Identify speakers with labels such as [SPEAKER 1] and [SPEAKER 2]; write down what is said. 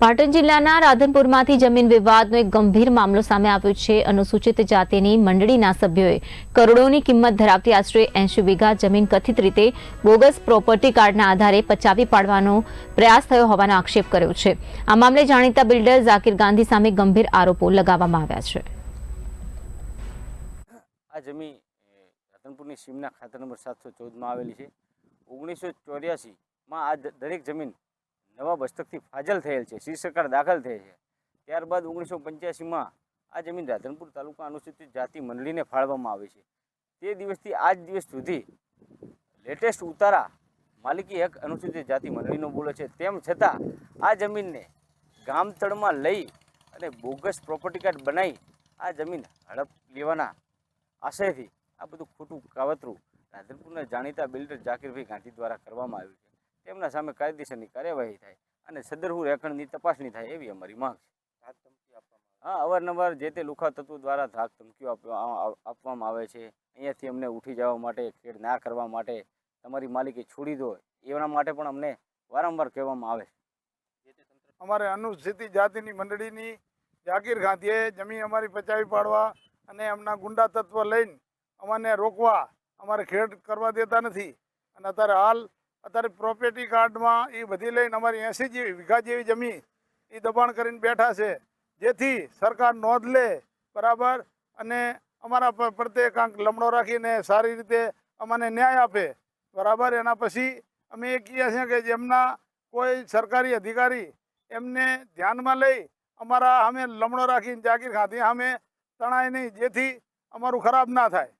[SPEAKER 1] પાટણ જિલ્લાના રાધનપુરમાંથી જમીન વિવાદનો એક ગંભીર મામલો સામે આવ્યો છે। અનુસૂચિત જાતિની મંડળીના સભ્યોએ કરોડોની કિંમત ધરાવતી આશરે 80 વીઘા જમીન કથિત રીતે બોગસ પ્રોપર્ટી કાર્ડના આધારે પચાવી પાડવાનો પ્રયાસ થયો હોવાનો આક્ષેપ કર્યો છે। આ મામલે જાણીતા બિલ્ડર ઝાકીર ગાંધી સામે ગંભીર આરોપો લગાવવામાં આવ્યા છે।
[SPEAKER 2] આ જમીન રાધનપુરની સીમના ખાતર નંબર 714 માં આવેલી છે। 1984 માં આ દરેક જમીન નવા બસ્તકથી ફાજલ થયેલ છે, શ્રી સરકાર દાખલ થઈ છે। ત્યારબાદ 1985 માં આ જમીન રાધનપુર તાલુકા અનુસૂચિત જાતિ મંડળીને ફાળવવામાં આવી છે। તે દિવસથી આજ દિવસ સુધી લેટેસ્ટ ઉતારા માલિકી હક અનુસૂચિત જાતિ મંડળીનો બોલે છે। તેમ છતાં આ જમીનને ગામતળમાં લઈ અને બોગસ પ્રોપર્ટી કાર્ડ બનાવી આ જમીન હડપ લેવાના આશયથી આ બધું ખોટું કાવતરું રાધનપુરના જાણીતા બિલ્ડર ઝાકીરભાઈ ગાંધી દ્વારા કરવામાં આવ્યું છે। તેમના સામે કાયદેસરની કાર્યવાહી થાય અને સદરહુ રેખણની તપાસણી થાય એવી અમારી માંગ છે। હા, અવારનવાર જે તે લુખા તત્વો દ્વારા ધાક ધમકીઓ આપવામાં આવે છે। અહીંયાથી અમને ઉઠી જવા માટે, ખેડ ના કરવા માટે, તમારી માલિકી છોડી દો એના માટે પણ અમને વારંવાર કહેવામાં આવે છે।
[SPEAKER 3] અમારે અનુસૂચિત જાતિની મંડળીની ઝાકીર ગાંધીએ જમીન અમારી પચાવી પાડવા અને એમના ગુંડા તત્વ લઈને અમને રોકવા, અમારે ખેડ કરવા દેતા નથી। અને અત્યારે પ્રોપર્ટી કાર્ડમાં એ બધી લઈને અમારી 80 વીઘા જેવી જમીન એ દબાણ કરીને બેઠા છે, જેથી સરકાર નોંધ લે બરાબર અને અમારા પ્રત્યે કાંક લમણો રાખીને સારી રીતે અમને ન્યાય આપે બરાબર। એના પછી અમે એ કહીએ છીએ કે જેમના કોઈ સરકારી અધિકારી એમને ધ્યાનમાં લઈ અમારા અમે લમણો રાખીને ઝાકીર ગાંધી અમે તણાય નહીં, જેથી અમારું ખરાબ ના થાય।